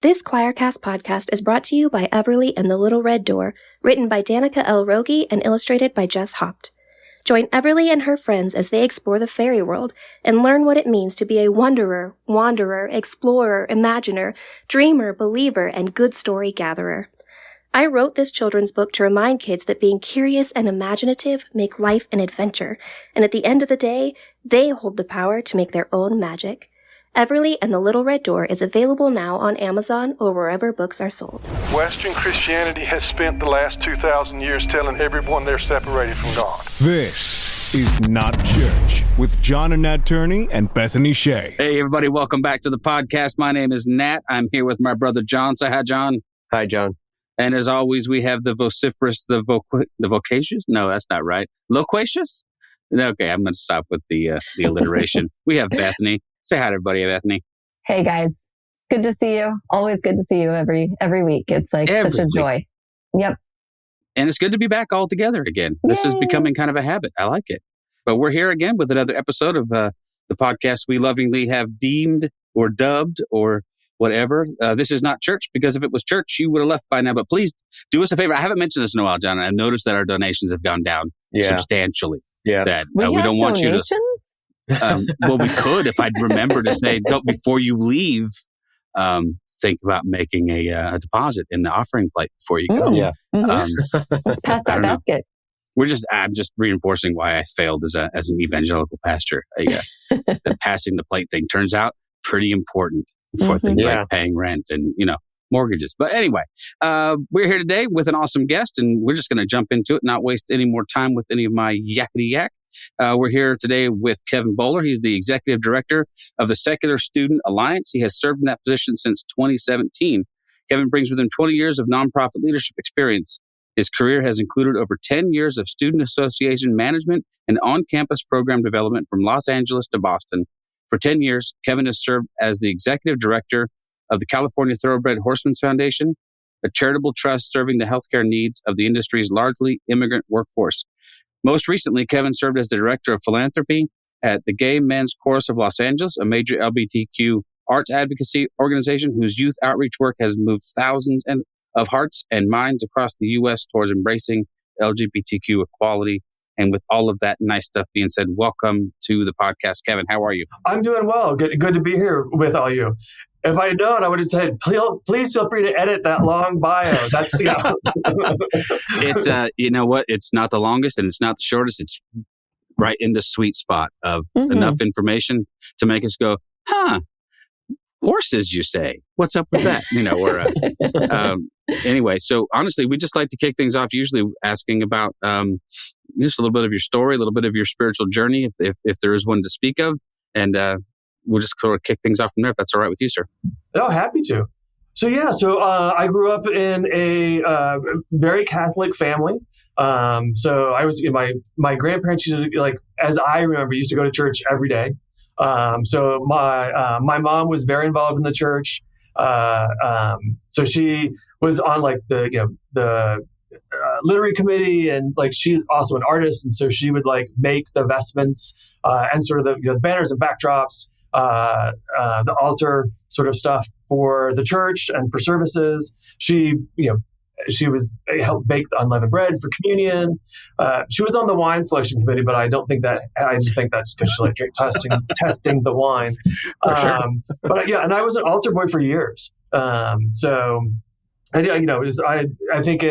This Choircast podcast is brought to you by Everly and the Little Red Door, written by Danica L. Rogie and illustrated by Jess Hopt. Join Everly and her friends as they explore the fairy world and learn what it means to be a wanderer, explorer, imaginer, dreamer, believer, and good story gatherer. I wrote this children's book to remind kids that being curious and imaginative make life an adventure, and at the end of the day, they hold the power to make their own magic. Everly and the Little Red Door is available now on Amazon or wherever books are sold. Western Christianity has spent the last 2,000 years telling everyone they're separated from God. This is Not Church with John and Nat Turney and Bethany Shea. Hey, everybody. Welcome back to the podcast. My name is Nat. I'm here with my brother, John. Say hi, John. Hi, John. And as always, we have the vociferous, the vocacious? No, that's not right. Loquacious? Okay, I'm going to stop with the alliteration. We have Bethany. Say hi to everybody, Bethany. Hey, guys. It's good to see you. Always good to see you every week. It's like such a joy. Yep. And it's good to be back all together again. Yay. This is becoming kind of a habit. I like it. But we're here again with another episode of the podcast we lovingly have deemed or dubbed or whatever. This is not church, because if it was church, you would have left by now. But please do us a favor. I haven't mentioned this in a while, John. I've noticed that our donations have gone down substantially. Yeah. That we don't want you donations? to... well, we could if I'd remember to say, don't, before you leave, think about making a deposit in the offering plate before you go. Yeah. Let's pass that basket. I'm just reinforcing why I failed as an evangelical pastor. The passing the plate thing turns out pretty important for things like paying rent and, mortgages. But anyway, we're here today with an awesome guest, and we're just going to jump into it, not waste any more time with any of my yakety yak. We're here today with Kevin Bolling. He's the Executive Director of the Secular Student Alliance. He has served in that position since 2017. Kevin brings with him 20 years of nonprofit leadership experience. His career has included over 10 years of student association management and on-campus program development from Los Angeles to Boston. For 10 years, Kevin has served as the Executive Director of the California Thoroughbred Horsemen Foundation, a charitable trust serving the healthcare needs of the industry's largely immigrant workforce. Most recently, Kevin served as the Director of Philanthropy at the Gay Men's Chorus of Los Angeles, a major LGBTQ arts advocacy organization whose youth outreach work has moved thousands of hearts and minds across the U.S. towards embracing LGBTQ equality. And with all of that nice stuff being said, welcome to the podcast. Kevin, how are you? I'm doing well. Good to be here with all you. If I had known, I would have said, please feel free to edit that long bio. That's, It's, you know what? It's not the longest and it's not the shortest. It's right in the sweet spot of enough information to make us go, horses, you say? What's up with that? Anyway, so honestly, we just like to kick things off, usually asking about just a little bit of your story, a little bit of your spiritual journey, if there is one to speak of. And we'll just sort of kick things off from there, if that's all right with you, sir. Oh, happy to. So I grew up in a very Catholic family. So I was my grandparents used to, as I remember, used to go to church every day. So my mom was very involved in the church. So she was on the literary committee, and she's also an artist, and so she would make the vestments and sort of the banners and backdrops, the altar sort of stuff for the church and for services. She was helped bake the unleavened bread for communion. She was on the wine selection committee, but I just think that's because she drink testing the wine. And I was an altar boy for years. I think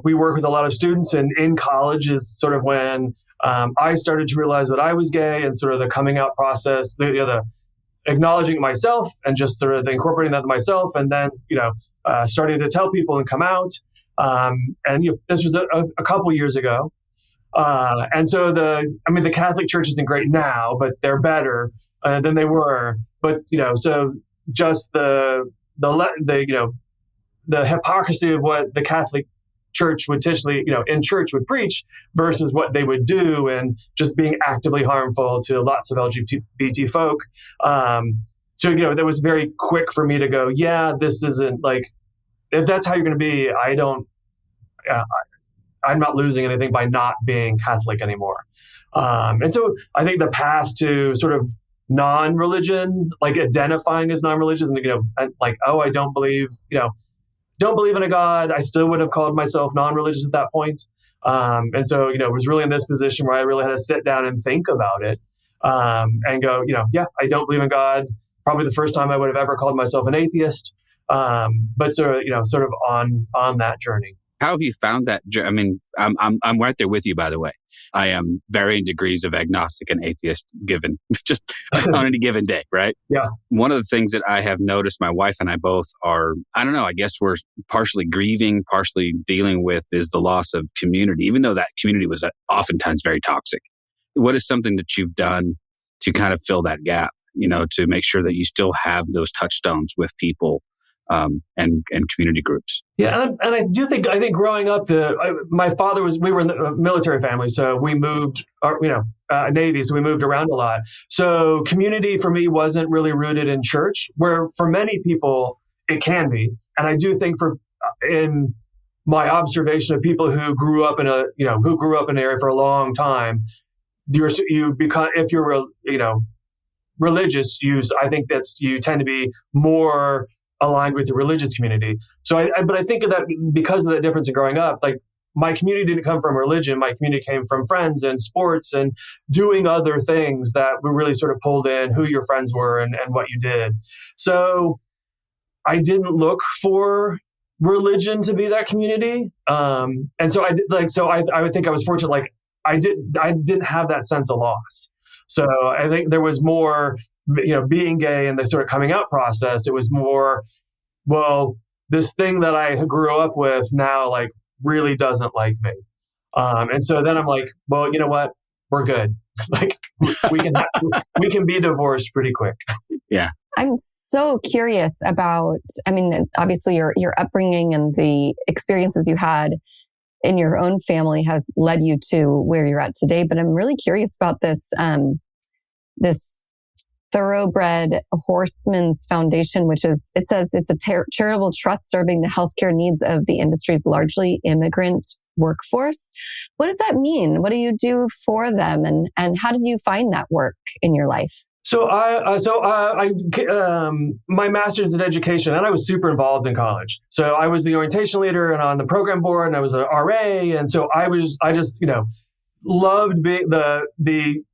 we work with a lot of students, and in college is sort of when I started to realize that I was gay, and sort of the coming out process, the acknowledging it myself and just sort of incorporating that myself, and then starting to tell people and come out. This was a couple years ago, and so the Catholic Church isn't great now, but they're better than they were. But so just the hypocrisy of what the Catholic Church would typically, in church would preach versus what they would do, and just being actively harmful to lots of LGBT folk. So that was very quick for me to go, this isn't if that's how you're going to be, I'm not losing anything by not being Catholic anymore. And so I think the path to sort of non-religion, like identifying as non-religious, and like, oh, I don't believe in a God. I still would have called myself non-religious at that point. And so, was really in this position where I really had to sit down and think about it, and go, yeah, I don't believe in God. Probably the first time I would have ever called myself an atheist. But sort of on that journey. How have you found that? I mean, I'm right there with you, by the way. I am varying degrees of agnostic and atheist given just on any given day, right? Yeah. One of the things that I have noticed my wife and I both are, I don't know, I guess we're partially grieving, partially dealing with is the loss of community, even though that community was oftentimes very toxic. What is something that you've done to kind of fill that gap, to make sure that you still have those touchstones with people and community groups? Yeah, and I think growing up, my father we were in a military family, so we moved, Navy, so we moved around a lot. So community for me wasn't really rooted in church, where for many people it can be. And I do think in my observation of people who grew up in an area for a long time, if you're religious, I think you tend to be more aligned with the religious community. So but I think of that because of that difference in growing up, like my community didn't come from religion. My community came from friends and sports and doing other things that we really sort of pulled in who your friends were and what you did. So I didn't look for religion to be that community. And so I would think I was fortunate. Like I didn't have that sense of loss. So I think there was more, being gay and the sort of coming out process. It was more, well, this thing that I grew up with now, like, really doesn't like me. And so then I'm like, well, you know what? We're good. Like we can be divorced pretty quick. Yeah. I'm so curious about, obviously your upbringing and the experiences you had in your own family has led you to where you're at today. But I'm really curious about this Thoroughbred Horsemen's Foundation, it says it's a charitable trust serving the healthcare needs of the industry's largely immigrant workforce. What does that mean? What do you do for them? And how did you find that work in your life? So my master's in education, and I was super involved in college. So I was the orientation leader and on the program board, and I was an RA. And so I just loved being the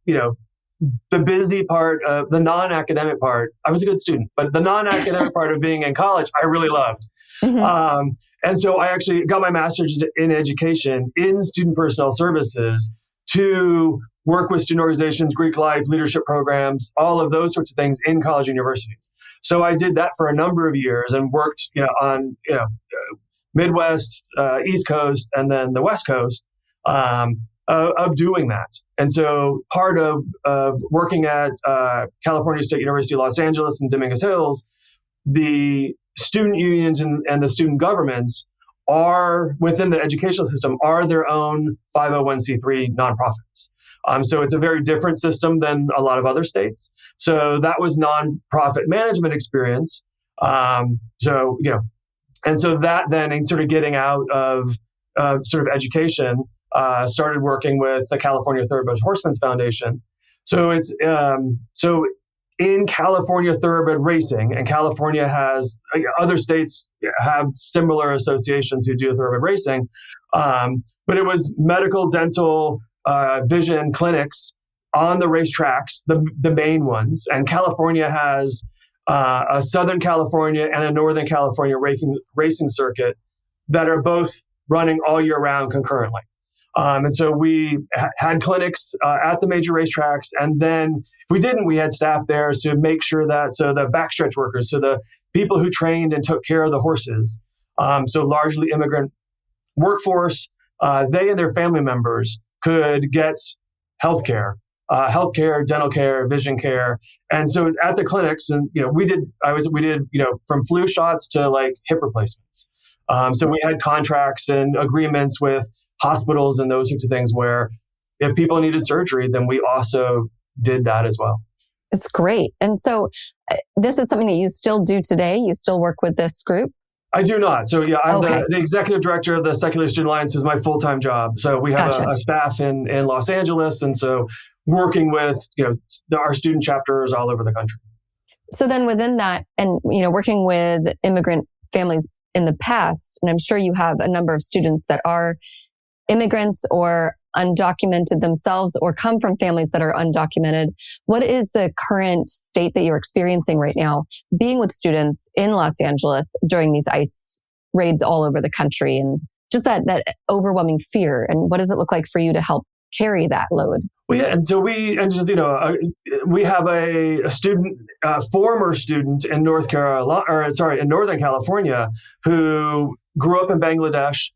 busy part of the non-academic part. I was a good student, but the non-academic part of being in college, I really loved. Mm-hmm. And so I actually got my master's in education in student personnel services to work with student organizations, Greek life, leadership programs, all of those sorts of things in college and universities. So I did that for a number of years and worked, on, Midwest, East Coast, and then the West Coast, of doing that. And so part of working at California State University, Los Angeles and Dominguez Hills, the student unions and the student governments are within the educational system are their own 501c3 nonprofits. So it's a very different system than a lot of other states. So that was nonprofit management experience. And so that then in sort of getting out of sort of education, started working with the California Thoroughbred Horsemen's Foundation. So it's in California Thoroughbred racing, and California has other states have similar associations who do thoroughbred racing, but it was medical, dental, vision clinics on the racetracks, the main ones, and California has a Southern California and a Northern California racing circuit that are both running all year round concurrently. And so we had clinics at the major racetracks. And then if we didn't, we had staff there to make sure that, so the backstretch workers, so the people who trained and took care of the horses, so largely immigrant workforce, they and their family members could get healthcare, dental care, vision care. And so at the clinics, and, we did from flu shots to like hip replacements. So we had contracts and agreements with hospitals and those sorts of things where if people needed surgery, then we also did that as well. It's great. And so this is something that you still do today? You still work with this group? I do not. So yeah, I'm the executive director of the Secular Student Alliance is my full-time job. So we have a staff in Los Angeles. And so working with, our student chapters all over the country. So then within that, and, working with immigrant families in the past, and I'm sure you have a number of students that are immigrants or undocumented themselves or come from families that are undocumented. What is the current state that you're experiencing right now, being with students in Los Angeles during these ICE raids all over the country, and just that overwhelming fear? And what does it look like for you to help carry that load? Well, yeah, and so we have a student, former student in Northern California, who grew up in Bangladesh,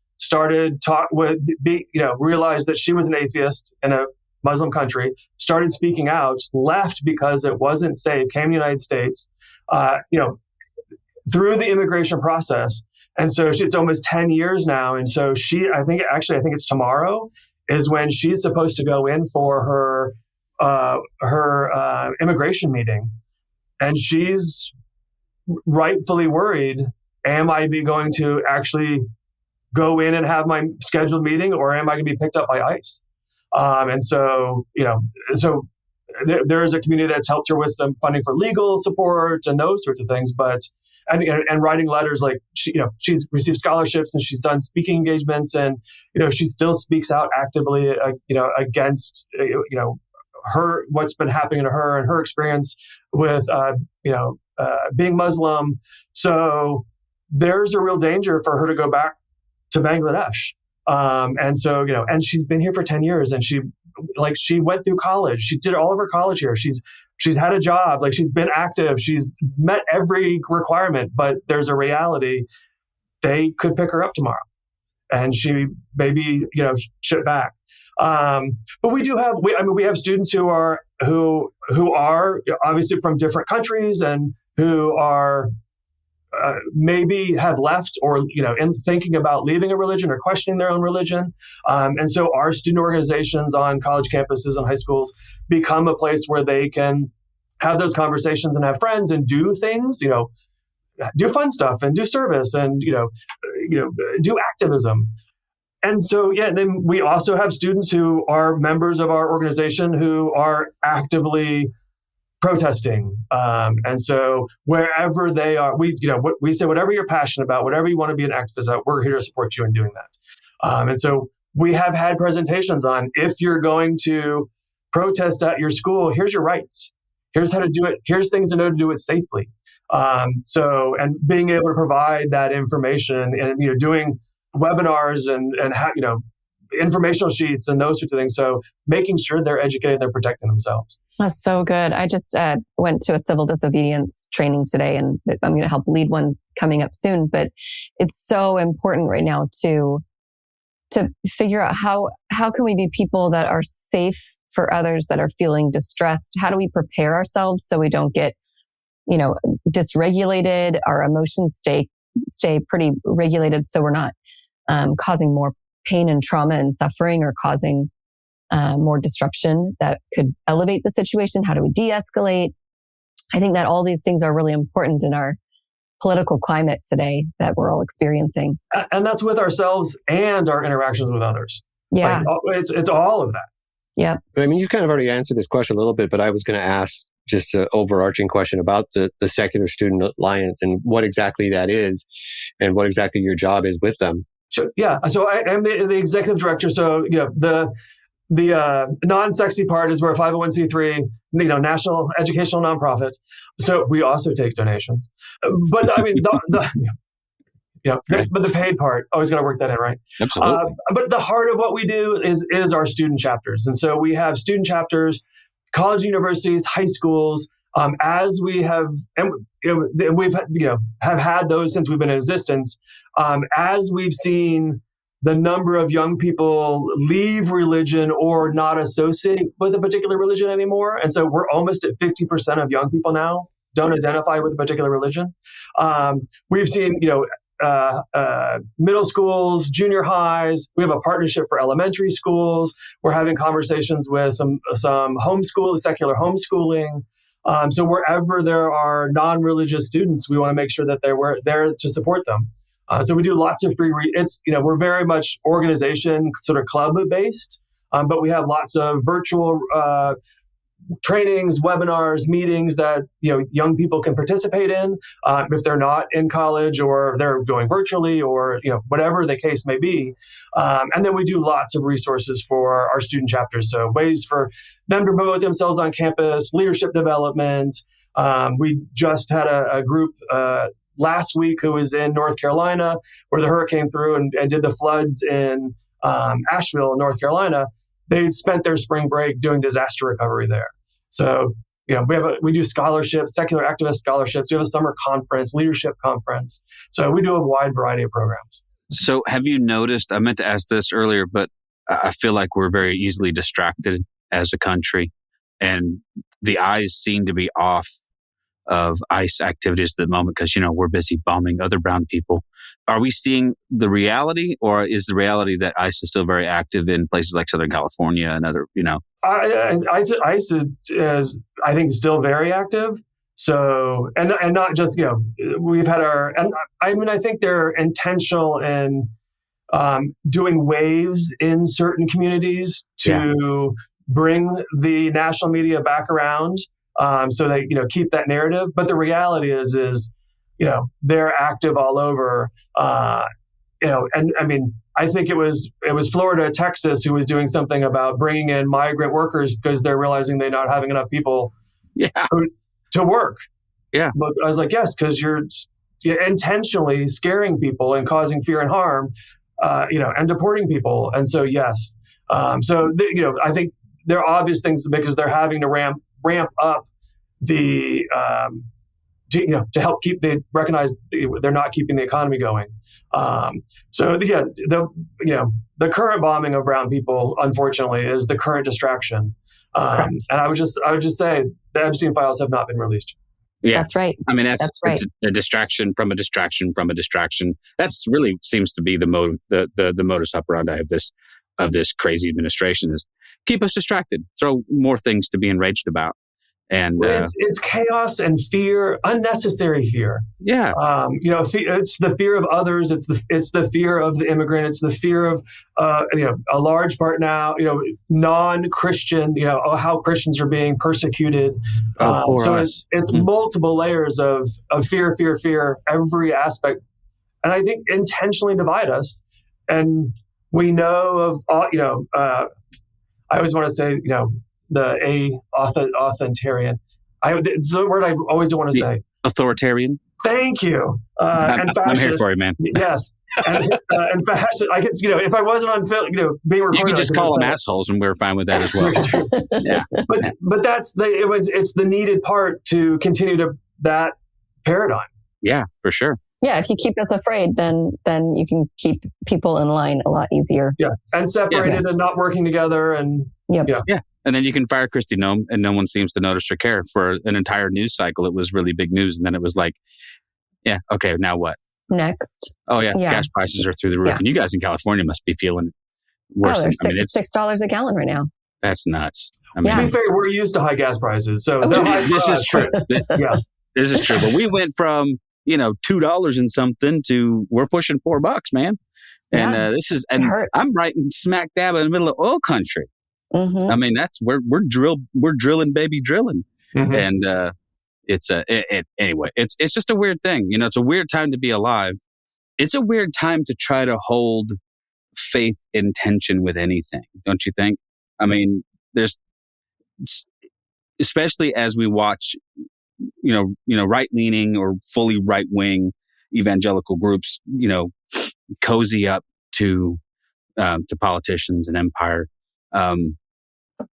realized that she was an atheist in a Muslim country, started speaking out, left because it wasn't safe, came to the United States, through the immigration process. And so it's almost 10 years now. And so I think it's tomorrow is when she's supposed to go in for her immigration meeting. And she's rightfully worried, am I going to actually go in and have my scheduled meeting, or am I going to be picked up by ICE? And so, there's a community that's helped her with some funding for legal support and those sorts of things, and writing letters, like she's received scholarships and she's done speaking engagements, and she still speaks out actively against her, what's been happening to her and her experience with being Muslim. So there's a real danger for her to go back to Bangladesh. And so and she's been here for 10 years, and she went through college. She did all of her college here. She's had a job, she's been active, she's met every requirement, but there's a reality. They could pick her up tomorrow and she maybe, ship back. But we have students who are obviously from different countries and who are maybe have left or, in thinking about leaving a religion or questioning their own religion. And so our student organizations on college campuses and high schools become a place where they can have those conversations and have friends and do things, do fun stuff and do service and, do activism. And so, then we also have students who are members of our organization who are actively protesting. And so wherever they are, we say, whatever you're passionate about, whatever you want to be an activist about, we're here to support you in doing that. And so we have had presentations on, if you're going to protest at your school, here's your rights. Here's how to do it. Here's things to know to do it safely. And being able to provide that information and, doing webinars and informational sheets and those sorts of things. So making sure they're educated, they're protecting themselves. That's so good. I just went to a civil disobedience training today, and I'm going to help lead one coming up soon. But it's so important right now to figure out how can we be people that are safe for others that are feeling distressed? How do we prepare ourselves so we don't get, dysregulated? Our emotions stay pretty regulated, so we're not causing more pain and trauma and suffering, or causing more disruption that could elevate the situation. How do we de-escalate? I think that all these things are really important in our political climate today that we're all experiencing. And that's with ourselves and our interactions with others. Yeah. It's all of that. Yeah. I mean, you kind of already answered this question a little bit, but I was going to ask just an overarching question about the Secular Student Alliance and what exactly that is and what exactly your job is with them. Sure. Yeah. So I am the executive director. So, the non-sexy part is we're a 501c3, national educational nonprofit. So we also take donations. But I mean, but the paid part, always got to work that in, right? Absolutely. But the heart of what we do is our student chapters. And so we have student chapters, college, universities, high schools, as we have, and we've have had those since we've been in existence. As we've seen the number of young people leave religion or not associate with a particular religion anymore, and so we're almost at 50% of young people now don't identify with a particular religion. We've seen middle schools, junior highs. We have a partnership for elementary schools. We're having conversations with some homeschool, secular homeschooling. So wherever there are non-religious students, we want to make sure that we're there to support them. So we do lots of free. We're very much organization sort of club based. But we have lots of virtual trainings, webinars, meetings that young people can participate in if they're not in college or they're going virtually or whatever the case may be. And then we do lots of resources for our student chapters. So ways for them to promote themselves on campus, leadership development. We just had a group last week who was in North Carolina where the hurricane through and did the floods in Asheville, North Carolina. They spent their spring break doing disaster recovery there. So, we do scholarships, secular activist scholarships. We have a summer conference, leadership conference. So we do a wide variety of programs. So have you noticed, I meant to ask this earlier, but I feel like we're very easily distracted as a country, and the eyes seem to be off of ICE activities at the moment because, we're busy bombing other brown people. Are we seeing the reality, or is the reality that ICE is still very active in places like Southern California and other, ICE is, I think, still very active. So, and not just, we've had I think they're intentional in doing waves in certain communities to bring the national media back around. So they, keep that narrative. But the reality is, they're active all over, and I mean, I think it was Florida, Texas, who was doing something about bringing in migrant workers because they're realizing they're not having enough people to work. Yeah. But I was like, yes, because you're intentionally scaring people and causing fear and harm, and deporting people. And so, yes. I think there are obvious things because they're having to ramp up the to help recognize they're not keeping the economy going. The current bombing of brown people, unfortunately, is the current distraction. And I would just say the Epstein files have not been released. Yeah, that's right. I mean, that's right. It's a distraction from a distraction from a distraction. That's really seems to be the modus operandi of this crazy administration is keep us distracted, throw more things to be enraged about. And it's chaos and fear, unnecessary fear. Yeah. It's the fear of others. It's the fear of the immigrant. It's the fear of a large part now, non-Christian. How Christians are being persecuted. So it's multiple layers of fear, every aspect, and I think intentionally divide us. And we know of all. I always want to say the authoritarian. It's a word I always don't want to say. Authoritarian. Thank you. And fascist. I'm here for you, man. Yes. And fascist. I could, if I wasn't on film, being recorded. You could just call them assholes, and we're fine with that as well. Yeah. But that's it's the needed part to continue that paradigm. Yeah, for sure. Yeah, if you keep us afraid, then you can keep people in line a lot easier. Yeah, and separated and not working together, and yeah. And then you can fire Kristi Noem, and no one seems to notice or care. For an entire news cycle, it was really big news, and then it was like, yeah, okay, now what? Next. Oh yeah, gas prices are through the roof, and you guys in California must be feeling worse. It's $6 a gallon right now. That's nuts. To be fair, we're used to high gas prices, so this is true. This is true. But we went from $2 and something to we're pushing $4, man. And I'm right in smack dab in the middle of oil country. Mm-hmm. I mean, that's we're drilling, baby, drilling. Mm-hmm. And anyway, it's just a weird thing. It's a weird time to be alive. It's a weird time to try to hold faith in tension with anything, don't you think? I mean, there's especially as we watch right-leaning or fully right-wing evangelical groups, cozy up to politicians and empire.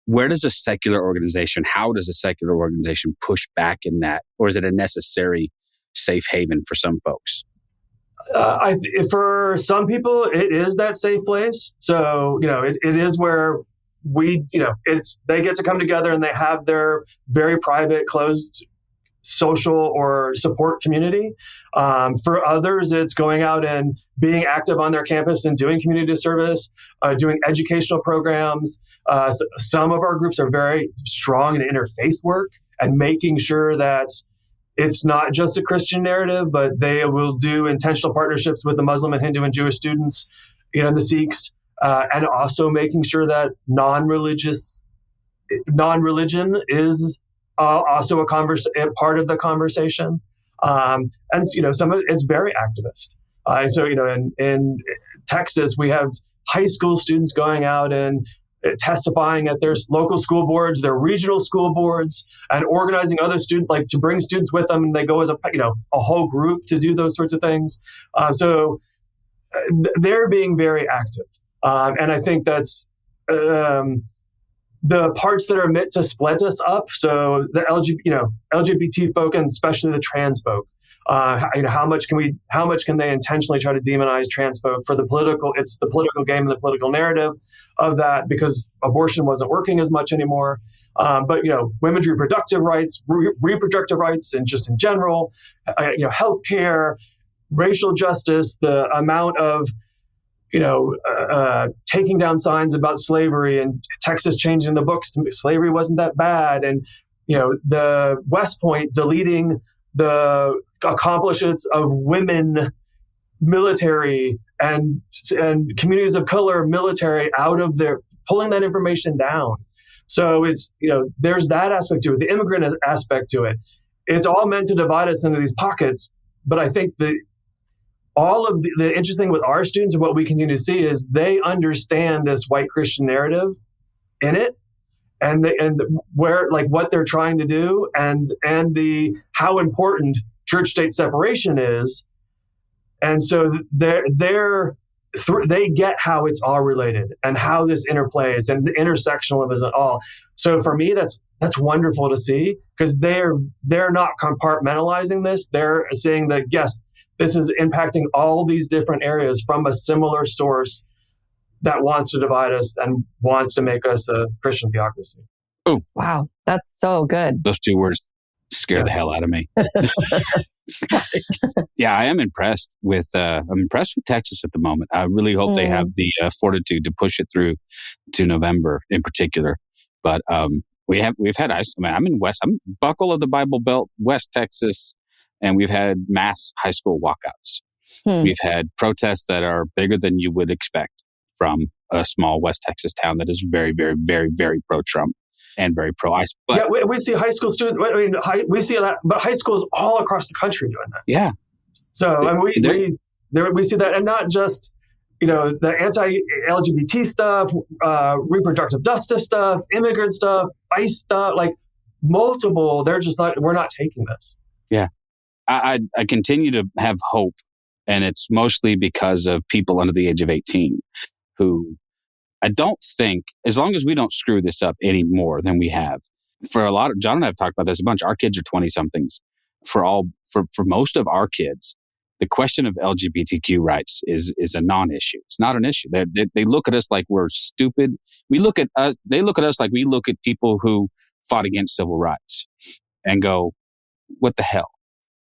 Where does a secular organization, how does a secular organization push back in that? Or is it a necessary safe haven for some folks? For some people, it is that safe place. So, it is where they get to come together and they have their very private, closed social or support community. For others, it's going out and being active on their campus and doing community service, doing educational programs. Some of our groups are very strong in interfaith work and making sure that it's not just a Christian narrative, but they will do intentional partnerships with the Muslim and Hindu and Jewish students, the Sikhs, and also making sure that non-religion is also a part of the conversation. And some of it's very activist. So in Texas, we have high school students going out and testifying at their local school boards, their regional school boards, and organizing other students, like to bring students with them, and they go as a whole group to do those sorts of things. So they're being very active, and I think that's the parts that are meant to split us up. So the LGBT folk, and especially the trans folk. How much can they intentionally try to demonize trans folk for the political? It's the political game and the political narrative of that, because abortion wasn't working as much anymore. But women's reproductive rights, and just in general, healthcare, racial justice, the amount of taking down signs about slavery, and Texas changing the books to slavery wasn't that bad, and the West Point deleting the accomplishments of women military and communities of color military out of their, pulling that information down. So it's, there's that aspect to it, the immigrant aspect to it. It's all meant to divide us into these pockets. But I think all of the interesting with our students and what we continue to see is they understand this white Christian narrative in it, and where, like, what they're trying to do, and how important church-state separation is. And so they get how it's all related and how this interplays and the intersectionalism and all. So for me, that's wonderful to see, because they're not compartmentalizing this. They're saying that, yes, this is impacting all these different areas from a similar source that wants to divide us and wants to make us a Christian theocracy. Oh, wow. That's so good. Those two words scare the hell out of me. Yeah, I am impressed with Texas at the moment. I really hope they have the fortitude to push it through to November in particular. But we've had, I'm in I'm buckle of the Bible Belt, West Texas, and we've had mass high school walkouts. We've had protests that are bigger than you would expect from a small West Texas town that is very, very, very, very pro-Trump and very pro-ICE. But yeah, we see high school students. We see that, but high schools all across the country doing that. Yeah. So we see that, and not just the anti-LGBT stuff, reproductive justice stuff, immigrant stuff, ICE stuff, like multiple. They're just like, we're not taking this. Yeah, I continue to have hope. And it's mostly because of people under the age of 18 who I don't think, as long as we don't screw this up any more than we have, John and I have talked about this a bunch. Our kids are 20-somethings. For most of our kids, the question of LGBTQ rights is a non-issue. It's not an issue. They look at us like we're stupid. They look at us like we look at people who fought against civil rights and go, what the hell?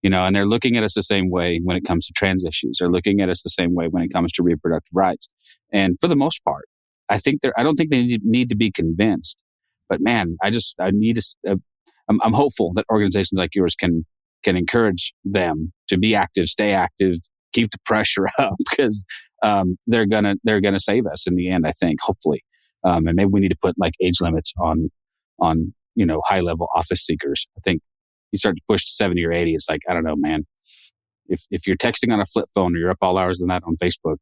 And they're looking at us the same way when it comes to trans issues. They're looking at us the same way when it comes to reproductive rights. And for the most part, I don't think they need to be convinced. But man, I'm hopeful that organizations like yours can encourage them to be active, stay active, keep the pressure up, because they're gonna save us in the end. I think, hopefully, and maybe we need to put like age limits on high level office seekers. I think. You start to push to 70 or 80, it's like, I don't know, man. If you're texting on a flip phone or you're up all hours of the night on Facebook,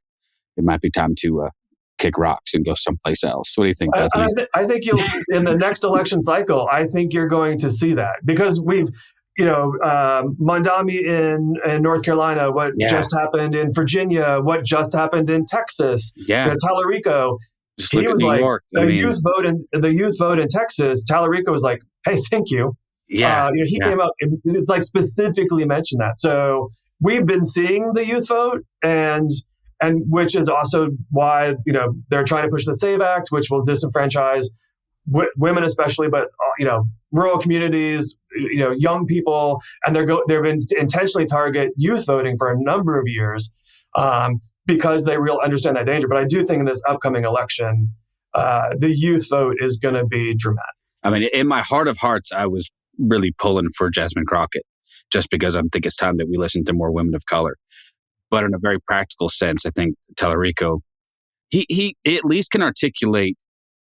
it might be time to kick rocks and go someplace else. What do you think, Bethany? I think you'll, in the next election cycle, I think you're going to see that, because we've, Mondami in North Carolina, just happened in Virginia, what just happened in Texas, Tallarico. He was like, youth vote in Texas, Tallarico was like, hey, thank you. Yeah, he came out and like specifically mentioned that. So we've been seeing the youth vote, and which is also why they're trying to push the SAVE Act, which will disenfranchise women especially, but rural communities, young people, and they've been intentionally target youth voting for a number of years because they really understand that danger. But I do think in this upcoming election, the youth vote is going to be dramatic. I mean, in my heart of hearts, I was really pulling for Jasmine Crockett, just because I think it's time that we listen to more women of color. But in a very practical sense, I think Tallarico he at least can articulate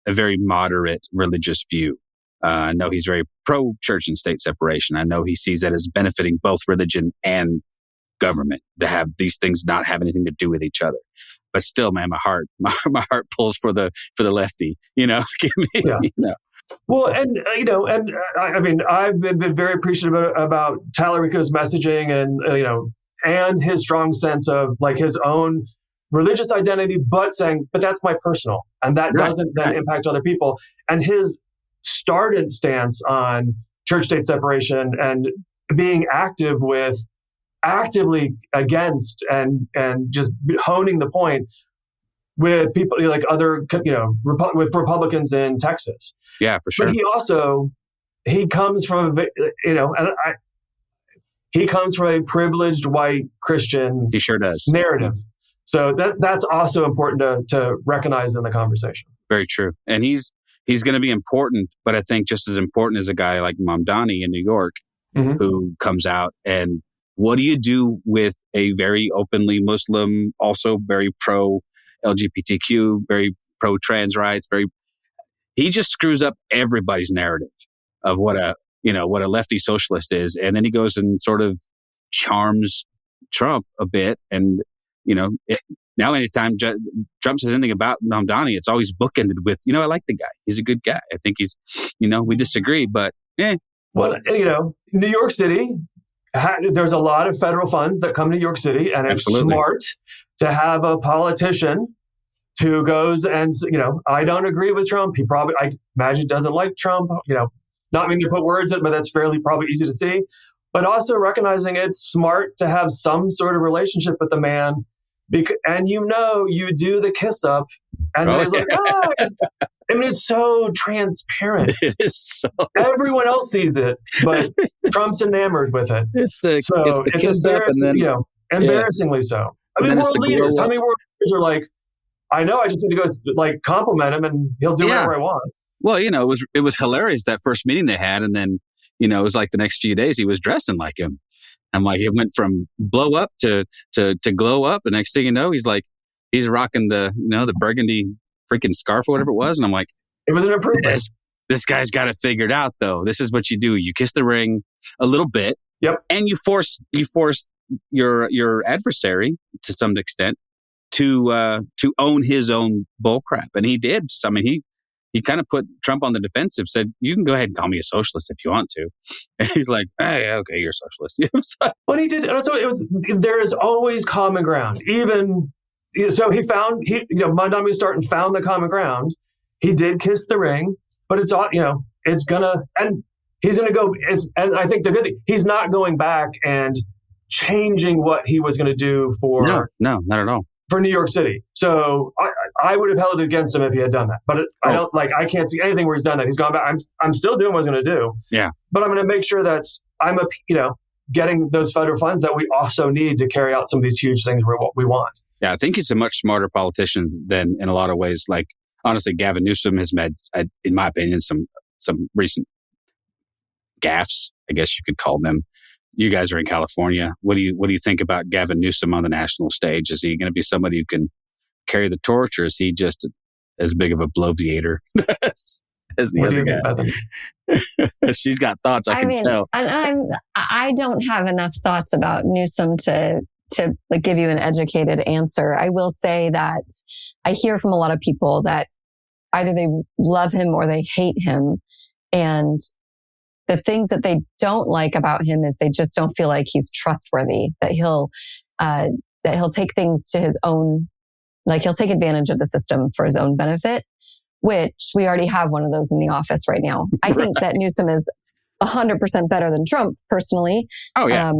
a very moderate religious view. I know he's very pro-church and state separation. I know he sees that as benefiting both religion and government to have these things not have anything to do with each other. But still, man, my heart pulls for the lefty. Give me, Well, and I mean, I've been very appreciative about Tallarico's messaging, and his strong sense of like his own religious identity, but saying, but that's my personal, and that doesn't then impact other people. And his started stance on church-state separation and being actively against and just honing the point with people like other, with Republicans in Texas. Yeah, for sure. But he comes from, he comes from a privileged white Christian. He sure does. Narrative. So that's also important to recognize in the conversation. Very true. And he's going to be important, but I think just as important as a guy like Mamdani in New York, who comes out and what do you do with a very openly Muslim, also very pro LGBTQ, very pro trans rights, he just screws up everybody's narrative of what a lefty socialist is. And then he goes and sort of charms Trump a bit. And, now anytime Trump says anything about Mamdani, it's always bookended with, I like the guy. He's a good guy. I think he's, we disagree, but Well, New York City, there's a lot of federal funds that come to New York City, and it's smart to have a politician who goes and, I don't agree with Trump. He probably, I imagine, doesn't like Trump, not meaning to put words in, but that's fairly probably easy to see. But also recognizing it's smart to have some sort of relationship with the man. And you do the kiss up, and then it's like, it's so transparent. It is so. Everyone else sees it, but Trump's enamored with it. It's kiss up, and then embarrassingly so. I mean, world leaders. How many world leaders are like, I know, I just need to go compliment him, and he'll do whatever I want. Well, it was hilarious that first meeting they had, and then it was like the next few days he was dressing like him. I'm like, it went from blow up to glow up. The next thing you know, he's rocking the burgundy freaking scarf or whatever it was. And I'm like, it was an improvement. This guy's got it figured out though. This is what you do. You kiss the ring a little bit. Yep. And you force your adversary to some extent to own his own bullcrap. And he did. I mean, he kind of put Trump on the defensive, said, you can go ahead and call me a socialist if you want to. And he's like, hey, okay, you're a socialist. But he did. So there is always common ground. So Mamdani was starting, found the common ground. He did kiss the ring, but it's all, it's gonna, and he's gonna go, and I think the good thing, he's not going back and changing what he was going to do for. No, not at all. For New York City. So I would have held it against him if he had done that. But I can't see anything where he's done that. He's gone back. I'm still doing what I was going to do. Yeah. But I'm going to make sure that I'm getting those federal funds that we also need to carry out some of these huge things we want. Yeah, I think he's a much smarter politician than in a lot of ways. Like, honestly, Gavin Newsom has made, in my opinion, some recent gaffes, I guess you could call them. You guys are in California. What do you think about Gavin Newsom on the national stage? Is he going to be somebody who can carry the torch, or is he just as big of a bloviator as the other guy? She's got thoughts. I can tell. I don't have enough thoughts about Newsom to give you an educated answer. I will say that I hear from a lot of people that either they love him or they hate him, and the things that they don't like about him is they just don't feel like he's trustworthy, that he'll take things to his own, like he'll take advantage of the system for his own benefit, which we already have one of those in the office right now. I think that Newsom is 100% better than Trump personally. Oh yeah.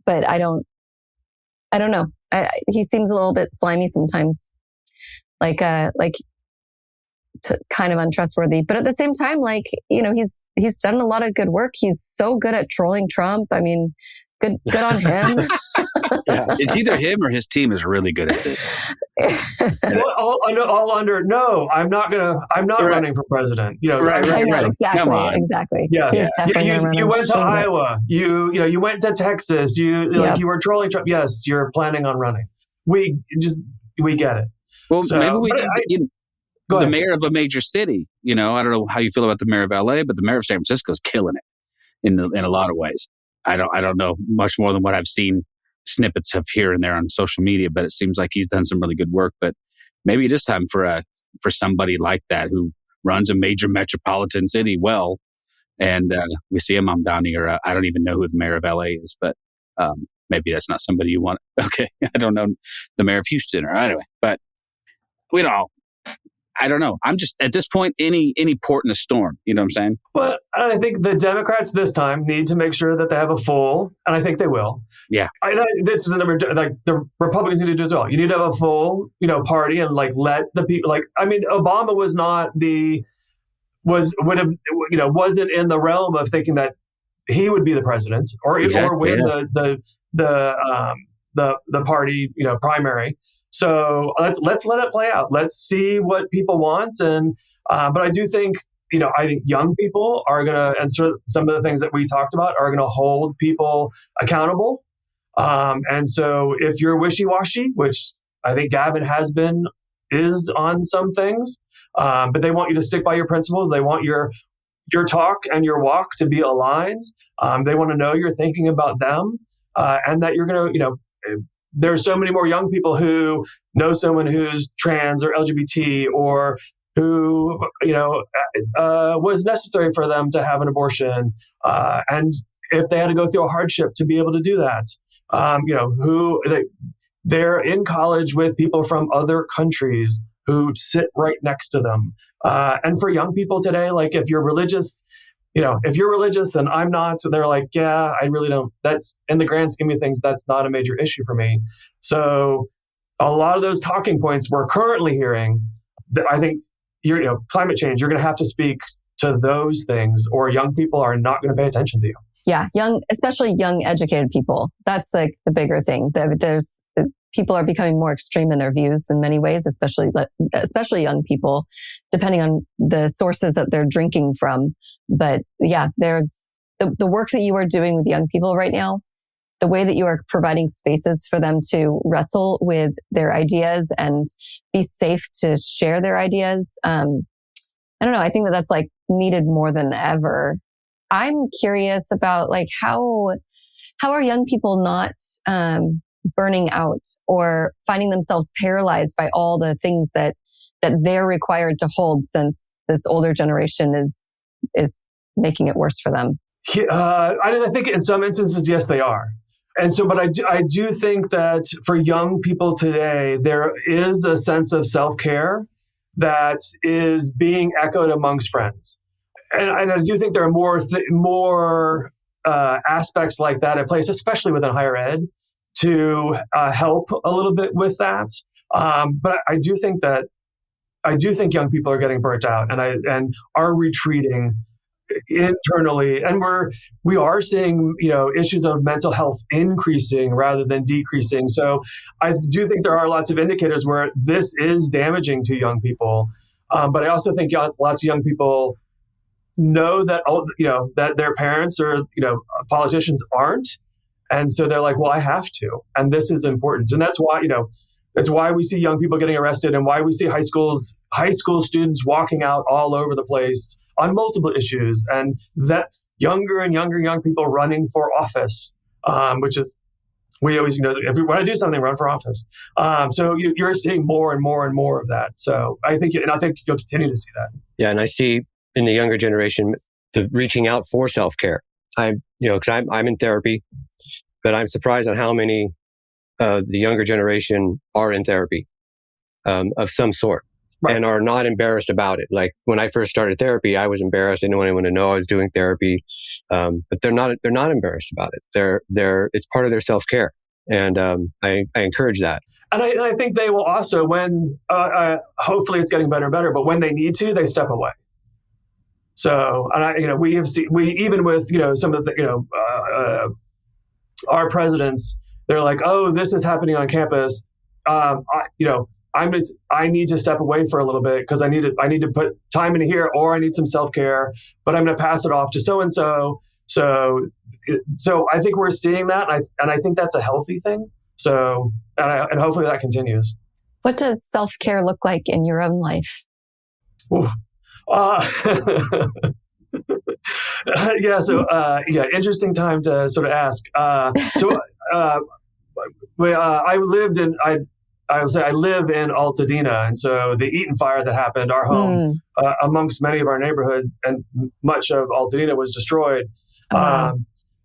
But I don't know. He seems a little bit slimy sometimes, kind of untrustworthy, but at the same time, he's done a lot of good work. He's so good at trolling Trump. I mean, good on him. Yeah. It's either him or his team is really good at this. No, I'm not running for president. Right. Exactly. Yes. You went to Iowa. You went to Texas. You were trolling Trump. Yes, you're planning on running. We get it. Well, So, maybe we need go the ahead. mayor of a major city. I don't know how you feel about the mayor of LA, but the mayor of San Francisco is killing it in a lot of ways. I don't know much more than what I've seen snippets of here and there on social media, but it seems like he's done some really good work. But maybe it is time for somebody like that who runs a major metropolitan city well. And we see a Mamdani, or I don't even know who the mayor of LA is, but maybe that's not somebody you want. Okay, I don't know the mayor of Houston, or anyway, but we don't. I don't know. I'm just at this point, any port in a storm. You know what I'm saying? But I think the Democrats this time need to make sure that they have a full, and I think they will. Yeah. That's the number. Like the Republicans need to do as well. You need to have a full, party and let the people. Obama was not wasn't in the realm of thinking that he would be the president or win the party primary. So let's let it play out. Let's see what people want, and but I do think I think young people are gonna, and some of the things that we talked about are gonna hold people accountable. And so if you're wishy-washy, which I think Gavin is on some things, but they want you to stick by your principles. They want your talk and your walk to be aligned. They want to know you're thinking about them, and that you're going to, there's so many more young people who know someone who's trans or LGBT, or who, was necessary for them to have an abortion. And if they had to go through a hardship to be able to do that, they're in college with people from other countries who sit right next to them. And for young people today, like if you're religious and I'm not, they're like, yeah, I really don't, that's in the grand scheme of things, that's not a major issue for me. So a lot of those talking points we're currently hearing, I think climate change, you're going to have to speak to those things, or young people are not going to pay attention to you. Yeah. Especially young educated people. That's like the bigger thing. People are becoming more extreme in their views in many ways, especially young people, depending on the sources that they're drinking from. But yeah, there's the work that you are doing with young people right now, the way that you are providing spaces for them to wrestle with their ideas and be safe to share their ideas. I don't know. I think that's like needed more than ever. I'm curious about how are young people not, burning out or finding themselves paralyzed by all the things that they're required to hold, since this older generation is making it worse for them? I think in some instances, yes, they are. And so, but I do think that for young people today, there is a sense of self-care that is being echoed amongst friends. And I do think there are more aspects like that at place, especially within higher ed, to help a little bit with that. But I do think young people are getting burnt out and are retreating internally, and we are seeing issues of mental health increasing rather than decreasing. So I do think there are lots of indicators where this is damaging to young people. But I also think lots of young people know that that their parents or politicians aren't. And so they're like, well, I have to, and this is important. And that's why we see young people getting arrested, and why we see high school students walking out all over the place on multiple issues, and that younger and younger young people running for office, which is, we always, if we want to do something, run for office. So you're seeing more and more and more of that. So I think you'll continue to see that. Yeah. And I see in the younger generation, the reaching out for self-care. Because I'm in therapy, but I'm surprised on how many the younger generation are in therapy of some sort, right, and are not embarrassed about it. Like when I first started therapy, I was embarrassed. I didn't want anyone to know I was doing therapy, but they're not embarrassed about it. It's part of their self-care, and I encourage that. And I think they will also, when hopefully it's getting better and better, but when they need to, they step away. So, and we even with some of the our presidents, they're like, oh, this is happening on campus. I need to step away for a little bit because I need to put time into here, or I need some self-care, but I'm going to pass it off to so and so. So I think we're seeing that, and I think that's a healthy thing. So and hopefully that continues. What does self-care look like in your own life? Interesting time to sort of ask. I live in Altadena, and so the Eaton fire that happened, our home, amongst many of our neighborhood, and much of Altadena was destroyed.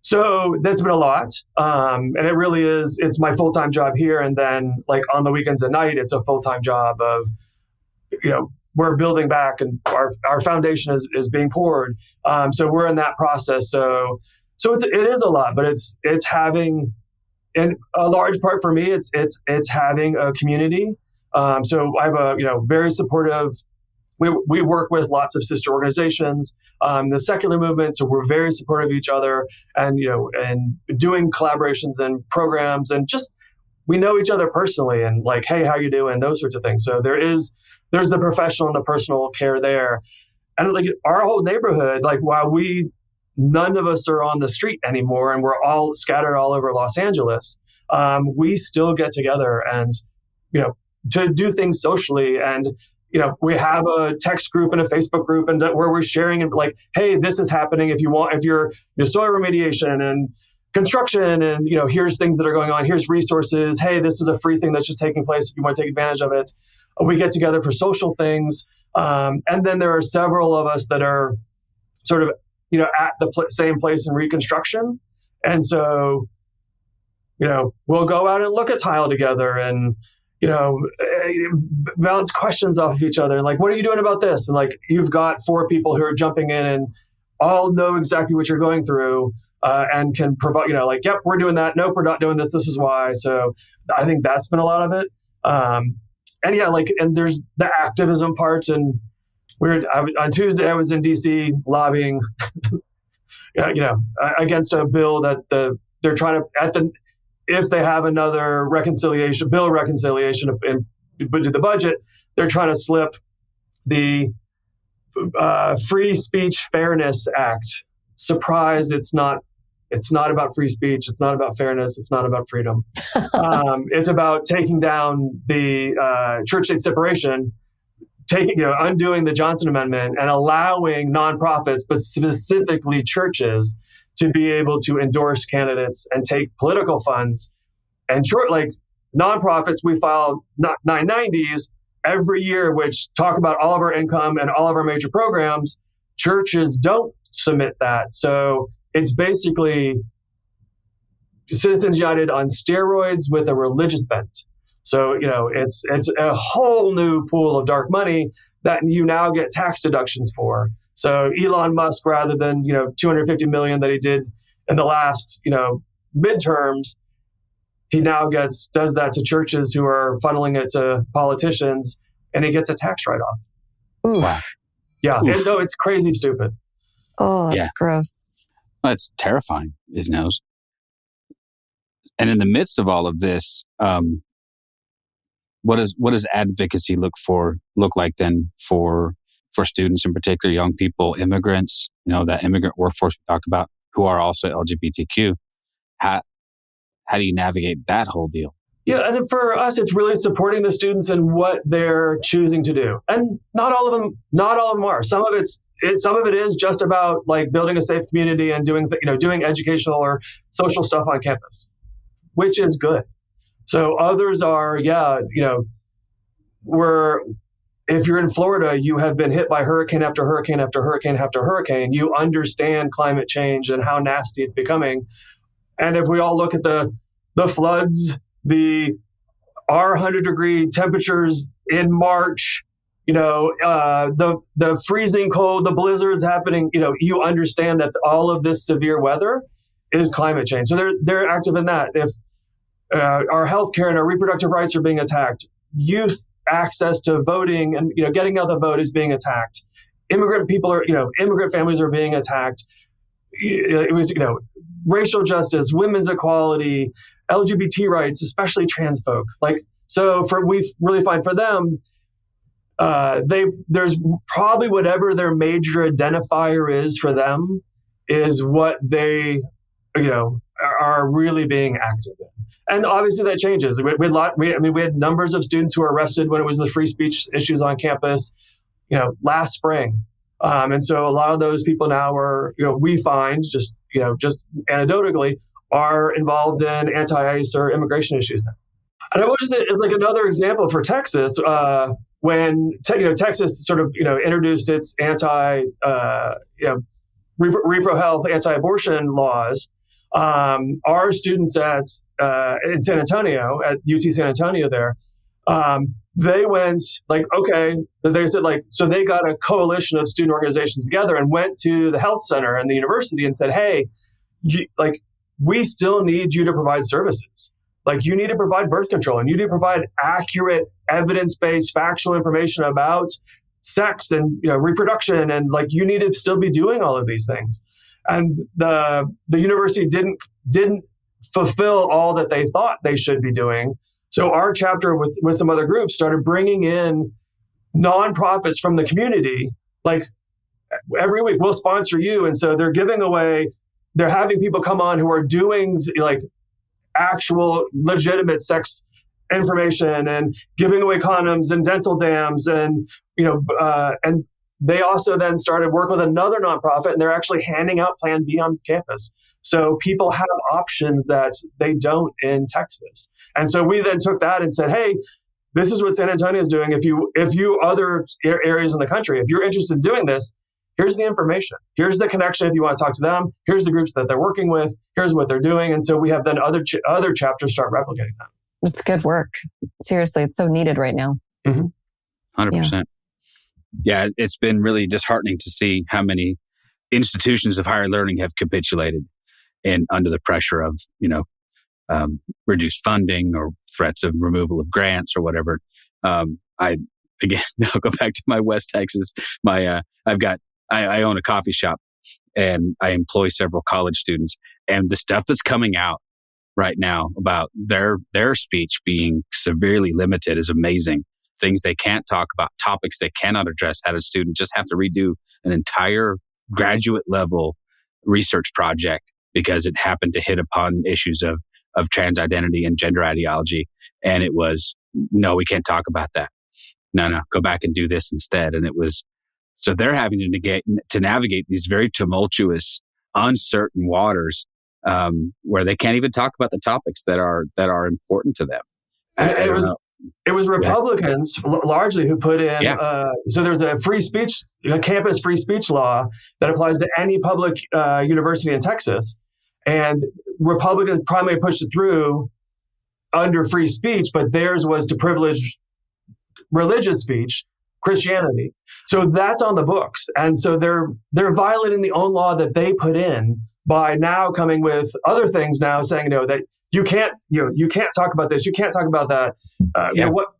So that's been a lot, and it really is. It's my full-time job here, and then like on the weekends and night, it's a full-time job of, we're building back, and our foundation is being poured. So we're in that process. So it is a lot, but it's having. And a large part for me, it's having a community. So I have a very supportive. We work with lots of sister organizations, the secular movement. So we're very supportive of each other, and and doing collaborations and programs, and just we know each other personally, and like, hey, how you doing? Those sorts of things. So there's the professional and the personal care there, and like our whole neighborhood, like while none of us are on the street anymore, and we're all scattered all over Los Angeles. We still get together and, to do things socially. And, we have a text group and a Facebook group, and where we're sharing and like, hey, this is happening. If you're soil remediation and construction, and, here's things that are going on. Here's resources. Hey, this is a free thing that's just taking place if you want to take advantage of it. We get together for social things. And then there are several of us that are sort of, at the same place in reconstruction. And so, we'll go out and look at tile together and, bounce questions off of each other. And like, what are you doing about this? And like, you've got 4 people who are jumping in and all know exactly what you're going through, and can provide, yep, we're doing that. Nope, we're not doing this. This is why. So I think that's been a lot of it. And there's the activism parts, and on Tuesday, I was in DC lobbying, against a bill that they're trying to, if they have another reconciliation into the budget, they're trying to slip the Free Speech Fairness Act. Surprise, it's not about free speech. It's not about fairness. It's not about freedom. It's about taking down the church-state separation, undoing the Johnson Amendment and allowing nonprofits, but specifically churches, to be able to endorse candidates and take political funds. And nonprofits, we file 990s every year, which talk about all of our income and all of our major programs. Churches don't submit that. So it's basically Citizens United on steroids with a religious bent. So, it's a whole new pool of dark money that you now get tax deductions for. So Elon Musk, rather than, $250 million that he did in the last, midterms, he now does that to churches who are funneling it to politicians, and he gets a tax write-off. Oof. Wow. Yeah. It's crazy stupid. Oh, that's gross. Well, it's terrifying, isn't it? And in the midst of all of this, what does advocacy look like then for students in particular, young people, immigrants, that immigrant workforce we talk about, who are also LGBTQ? How do you navigate that whole deal? Yeah, and for us, it's really supporting the students in what they're choosing to do, and not all of them are. Some of it is just about like building a safe community and doing educational or social stuff on campus, which is good. So others are, if you're in Florida, you have been hit by hurricane after hurricane after hurricane after hurricane. You understand climate change and how nasty it's becoming. And if we all look at the floods, our 100-degree temperatures in March, the freezing cold, the blizzards happening, you understand that all of this severe weather is climate change. So they're active in that. If our healthcare and our reproductive rights are being attacked, youth access to voting and getting out the vote is being attacked. Immigrant families are being attacked. It was racial justice, women's equality, LGBT rights, especially trans folk. We really find for them, there's probably whatever their major identifier is for them is what they are really being active in. And obviously that changes. We had numbers of students who were arrested when it was the free speech issues on campus, last spring. And so a lot of those people now are, we find just anecdotally are involved in anti-ICE or immigration issues now. And I will just say, it's like another example for Texas, when Texas sort of introduced its repro health, anti-abortion laws. Our students in San Antonio, at UT San Antonio there, they went they said so they got a coalition of student organizations together and went to the health center and the university and said, hey, we still need you to provide services. You need to provide birth control, and you need to provide accurate, evidence-based, factual information about sex and reproduction, and you need to still be doing all of these things. And the university didn't fulfill all that they thought they should be doing. So our chapter with some other groups started bringing in nonprofits from the community. Every week we'll sponsor you, and so they're having people come on who are doing actual legitimate sex information and giving away condoms and dental dams, and and they also then started work with another nonprofit, and they're actually handing out Plan B on campus. So people have options that they don't in Texas. And so we then took that and said, hey, this is what San Antonio is doing. If you other areas in the country, if you're interested in doing this, here's the information. Here's the connection if you want to talk to them. Here's the groups that they're working with. Here's what they're doing. And so we have then other chapters start replicating that. It's good work. Seriously, it's so needed right now. 100%. Yeah, it's been really disheartening to see how many institutions of higher learning have capitulated and under the pressure of, reduced funding or threats of removal of grants or whatever. I'll go back to my West Texas. I own a coffee shop and I employ several college students, and the stuff that's coming out right now about their speech being severely limited is amazing. Things they can't talk about, topics they cannot address. Had a student just have to redo an entire graduate level research project because it happened to hit upon issues of trans identity and gender ideology. And it was, no, we can't talk about that. No, go back and do this instead. And it was, so they're having to navigate these very tumultuous, uncertain waters where they can't even talk about the topics that are important to them. It was Republicans largely who put in, so there's a campus free speech law that applies to any public university in Texas. And Republicans primarily pushed it through under free speech, but theirs was to privilege religious speech, Christianity. So that's on the books. And so they're violating the own law that they put in by now coming with other things now saying, that you can't talk about this, you can't talk about that.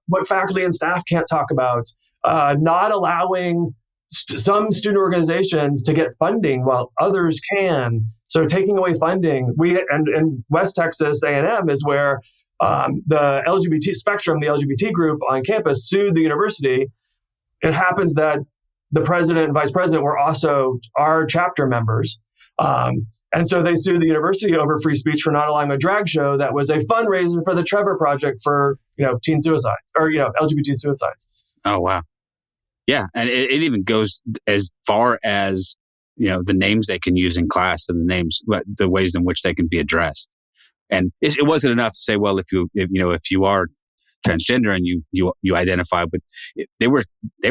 What faculty and staff can't talk about, not allowing some student organizations to get funding while others can. So taking away funding, and West Texas A&M is where the LGBT spectrum, the LGBT group on campus sued the university. It happens that the president and vice president were also our chapter members. And so they sued the university over free speech for not allowing a drag show that was a fundraiser for the Trevor Project for, teen suicides or, LGBT suicides. Oh, wow. Yeah. And it even goes as far as, the names they can use in class and the ways in which they can be addressed. And it wasn't enough to say, well, if you are transgender and you identify, but they were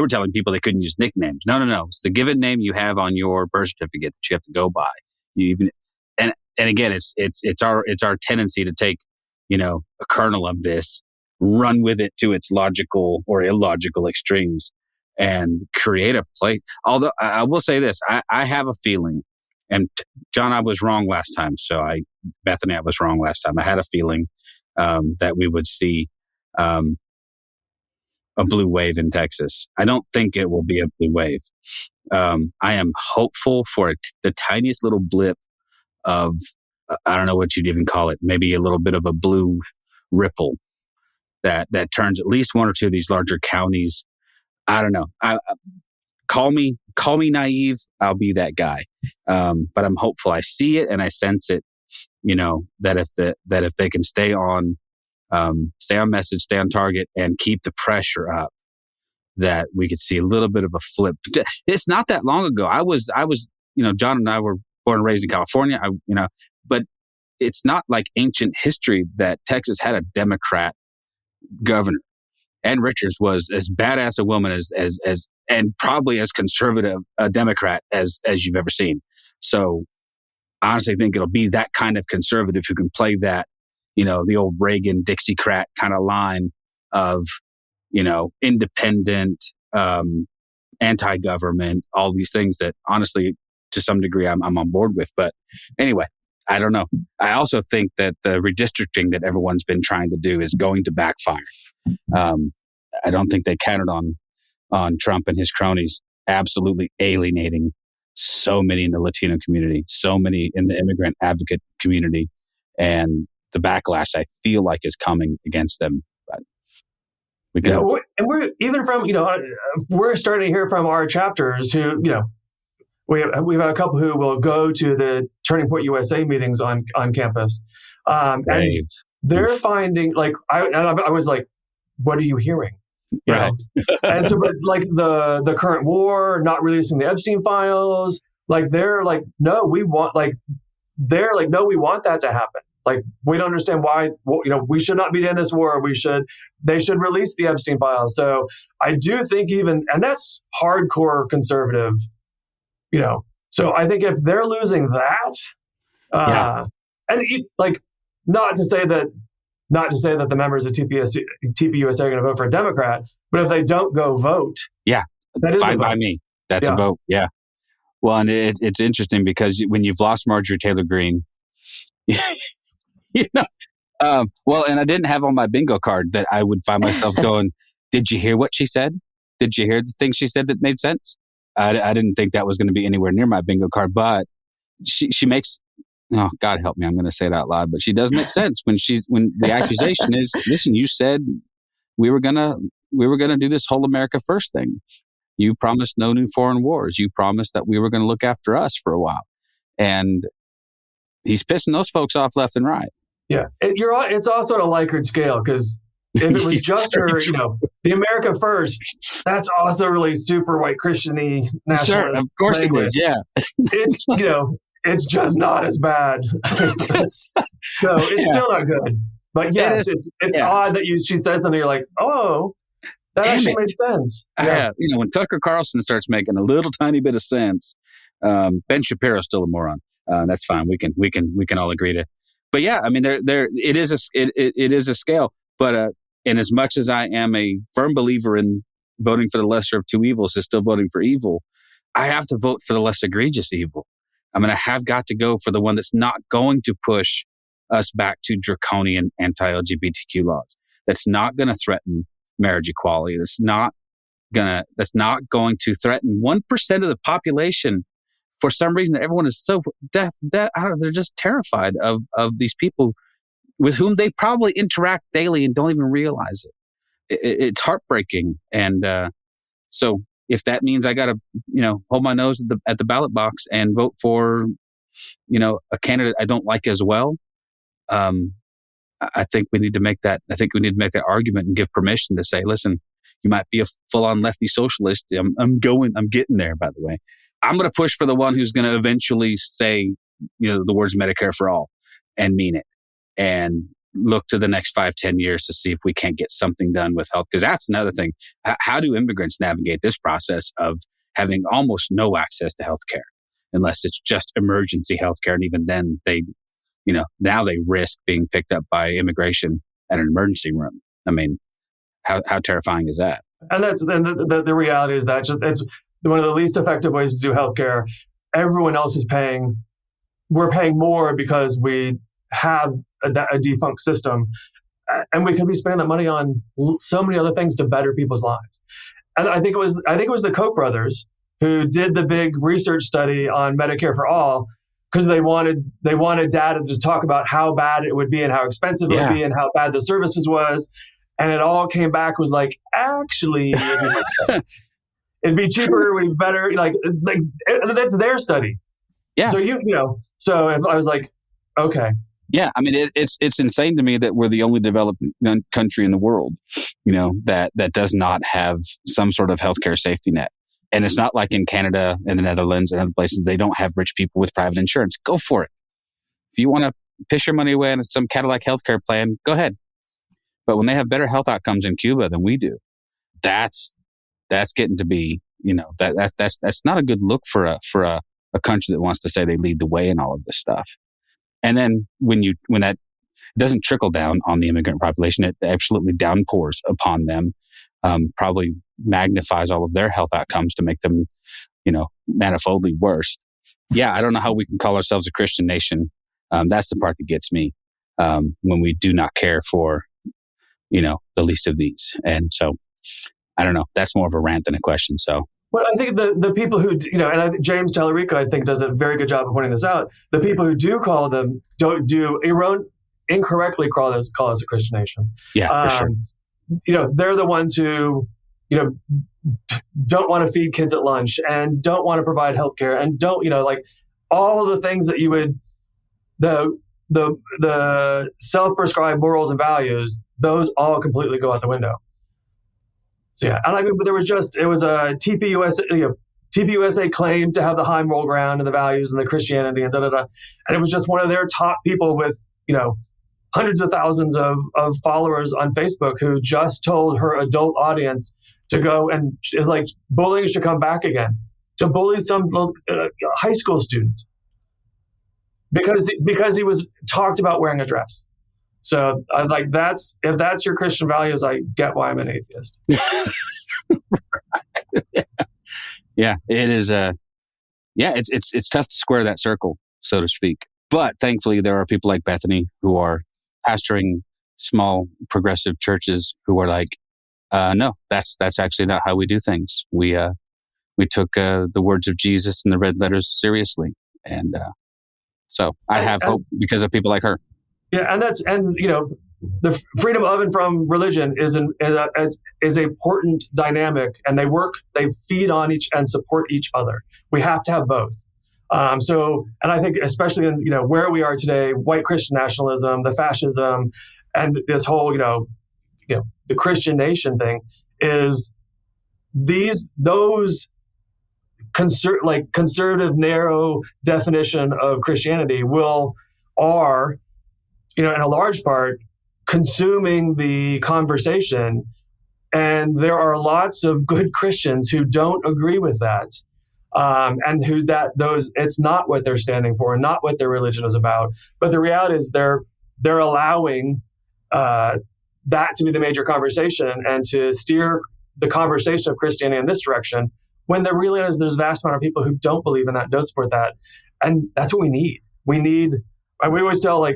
telling people they couldn't use nicknames. No. It's the given name you have on your birth certificate that you have to go by. And again, it's our tendency to take, a kernel of this, run with it to its logical or illogical extremes and create a place. Although I will say this, I have a feeling, and John, I was wrong last time. Bethany, I was wrong last time. I had a feeling that we would see a blue wave in Texas. I don't think it will be a blue wave. I am hopeful for the tiniest little blip of, I don't know what you'd even call it, maybe a little bit of a blue ripple that turns at least one or two of these larger counties. I don't know. Call me naive. I'll be that guy. But I'm hopeful. I see it and I sense it that if they can stay on message, stay on target, and keep the pressure up, that we could see a little bit of a flip. It's not that long ago. I was, John and I were born and raised in California. But it's not like ancient history that Texas had a Democrat governor. Ann Richards was as badass a woman as and probably as conservative a Democrat as you've ever seen. So I honestly think it'll be that kind of conservative who can play that, the old Reagan Dixiecrat kind of line of, independent, anti-government, all these things that honestly, to some degree, I'm on board with. But anyway, I don't know. I also think that the redistricting that everyone's been trying to do is going to backfire. I don't think they counted on Trump and his cronies absolutely alienating so many in the Latino community, so many in the immigrant advocate community, and the backlash I feel like is coming against them. But and we're even from we're starting to hear from our chapters who we've had a couple who will go to the Turning Point USA meetings on campus, and they're finding I was like, what are you hearing? Right. And so, but the current war, not releasing the Epstein files, they're like, no, we want we want that to happen. We don't understand why, we should not be in this war. They should release the Epstein files. So I do think and that's hardcore conservative, so I think if they're losing that, and not to say that the members of TPUSA are going to vote for a Democrat, but if they don't go vote, that is fine by me. That's a vote. Yeah. Well, and it's interesting because when you've lost Marjorie Taylor Greene, and I didn't have on my bingo card that I would find myself going, did you hear what she said? Did you hear the things she said that made sense? I didn't think that was going to be anywhere near my bingo card, but she makes, oh, God help me, I'm going to say it out loud, but she does make sense when the accusation is, listen, you said we were going to do this whole America first thing. You promised no new foreign wars. You promised that we were going to look after us for a while. And he's pissing those folks off left and right. Yeah. It's also on a Likert scale, because if it was just her, the America first, that's also really super white Christian-y nationalist. Sure, of course language. It is, yeah. It's just not as bad. So it's still not good. But yes, it's odd that she says something, you're like, oh, that actually made sense. Yeah. When Tucker Carlson starts making a little tiny bit of sense, Ben Shapiro's still a moron. That's fine. We can all agree to. But yeah, I mean, it is a scale. But in as much as I am a firm believer in voting for the lesser of two evils is still voting for evil, I have to vote for the less egregious evil. I mean, I have got to go for the one that's not going to push us back to draconian anti-LGBTQ laws. That's not going to threaten marriage equality. That's not going to threaten 1% of the population. For some reason, everyone is so they're just terrified of these people with whom they probably interact daily and don't even realize it. It's heartbreaking, and so if that means I got to hold my nose at the ballot box and vote for a candidate I don't like as well, I think we need to make that. I think we need to make that argument and give permission to say, listen, you might be a full-on lefty socialist. I'm getting there. By the way, I'm going to push for the one who's going to eventually say, the words Medicare for all and mean it, and look to the next 5-10 years to see if we can't get something done with health. Because that's another thing. How do immigrants navigate this process of having almost no access to healthcare unless it's just emergency healthcare? And even then now they risk being picked up by immigration at an emergency room. I mean, how terrifying is that? And the reality is that it's one of the least effective ways to do healthcare. Everyone else is paying. We're paying more because we have a defunct system, and we could be spending that money on so many other things to better people's lives. And I think it was the Koch brothers who did the big research study on Medicare for all, because they wanted data to talk about how bad it would be and how expensive it would be and how bad the services was. And it all came back was like, actually, it'd be cheaper, it would be better. Like that's their study. Yeah. So so if I was like, Okay. Yeah, I mean, it's insane to me that we're the only developed country in the world, that does not have some sort of healthcare safety net. And it's not like in Canada and the Netherlands and other places, they don't have rich people with private insurance. Go for it. If you want to piss your money away on some Cadillac healthcare plan, go ahead. But when they have better health outcomes in Cuba than we do, that's getting to be, that's not a good look for a country that wants to say they lead the way in all of this stuff. And then when that doesn't trickle down on the immigrant population, it absolutely downpours upon them, probably magnifies all of their health outcomes to make them, manifoldly worse. Yeah, I don't know how we can call ourselves a Christian nation. That's the part that gets me, when we do not care for, the least of these. And so, I don't know. That's more of a rant than a question. So. Well, I think the people who, James Tallarico, I think, does a very good job of pointing this out. The people who do call them incorrectly call us a Christian nation. Yeah, for sure. They're the ones who, don't want to feed kids at lunch and don't want to provide healthcare and don't, all of the things that you would, the self-prescribed morals and values, those all completely go out the window. So yeah, but it was a TPUSA claimed to have the high moral ground and the values and the Christianity and and it was just one of their top people with hundreds of thousands of followers on Facebook who just told her adult audience to go and bullying should come back again, to bully some high school student because he was talked about wearing a dress. So if that's your Christian values, I get why I'm an atheist. Yeah, it is. It's tough to square that circle, so to speak. But thankfully, there are people like Bethany who are pastoring small progressive churches who are like, no, that's actually not how we do things. We took the words of Jesus and the red letters seriously, and so I have hope because of people like her. Yeah, the freedom of and from religion is an important dynamic, and they feed on each and support each other. We have to have both. And I think especially in where we are today, white Christian nationalism, the fascism, and this whole the Christian nation thing is those conservative narrow definition of Christianity are in a large part consuming the conversation, and there are lots of good Christians who don't agree with that, and it's not what they're standing for, and not what their religion is about. But the reality is they're allowing that to be the major conversation and to steer the conversation of Christianity in this direction, when the reality is there's a vast amount of people who don't believe in that, don't support that, and that's what we need. And we always tell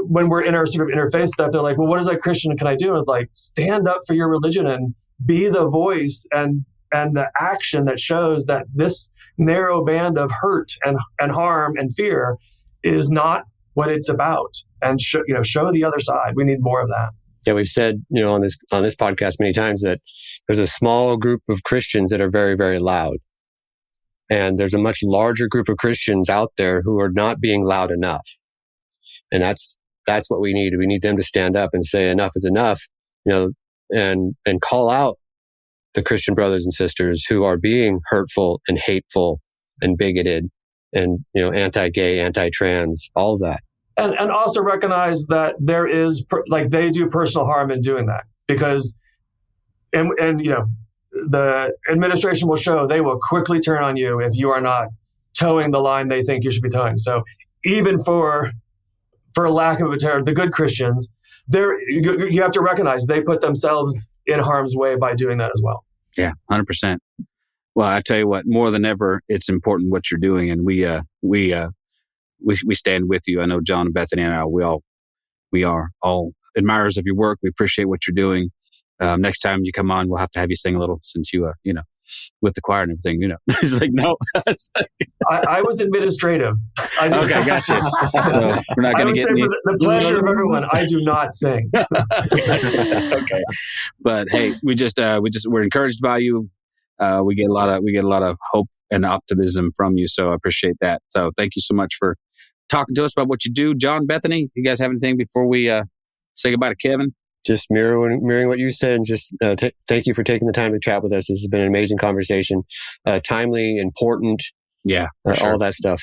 when we're in our sort of interfaith stuff, they're like, well, what is that Christian can I do? And it's like, stand up for your religion and be the voice and the action that shows that this narrow band of hurt and harm and fear is not what it's about, and show the other side. We need more of that. Yeah, we've said, on this podcast many times that there's a small group of Christians that are very, very loud. And there's a much larger group of Christians out there who are not being loud enough. And that's what we need. We need them to stand up and say enough is enough, and call out the Christian brothers and sisters who are being hurtful and hateful and bigoted and, anti-gay, anti-trans, all of that. And also recognize that there is, they do personal harm in doing that, because, the administration will show they will quickly turn on you if you are not towing the line they think you should be towing. So even for lack of a term, the good Christians, you have to recognize they put themselves in harm's way by doing that as well. Yeah, 100%. Well, I tell you what, more than ever, it's important what you're doing, and we stand with you. I know John and Bethany and I, we are all admirers of your work. We appreciate what you're doing. Next time you come on, we'll have to have you sing a little, since you, with the choir and everything, He's like, no. I was administrative. Okay, gotcha. So we're not going to get any... For the pleasure of everyone, I do not sing. Okay. But hey, we're encouraged by you. We get a lot of hope and optimism from you. So I appreciate that. So thank you so much for talking to us about what you do. John, Bethany, you guys have anything before we say goodbye to Kevin? Just mirroring what you said, and just thank you for taking the time to chat with us. This has been an amazing conversation, timely, important, all that stuff.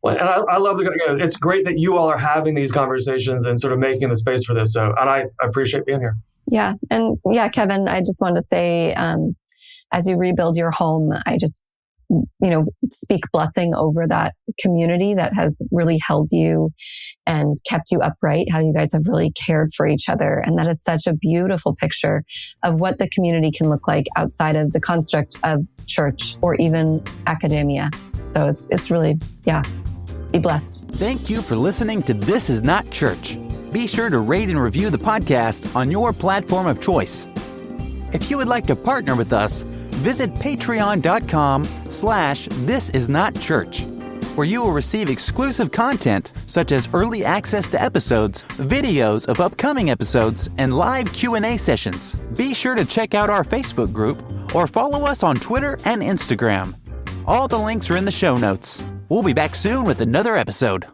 Well, and I love it's great that you all are having these conversations and sort of making the space for this. So, and I appreciate being here. Yeah. And Kevin, I just wanted to say, as you rebuild your home, I just, speak blessing over that community that has really held you and kept you upright, how you guys have really cared for each other. And that is such a beautiful picture of what the community can look like outside of the construct of church or even academia. So it's really, be blessed. Thank you for listening to This Is Not Church. Be sure to rate and review the podcast on your platform of choice. If you would like to partner with us, visit patreon.com/thisisnotchurch, where you will receive exclusive content such as early access to episodes, videos of upcoming episodes, and live Q&A sessions. Be sure to check out our Facebook group or follow us on Twitter and Instagram. All the links are in the show notes. We'll be back soon with another episode.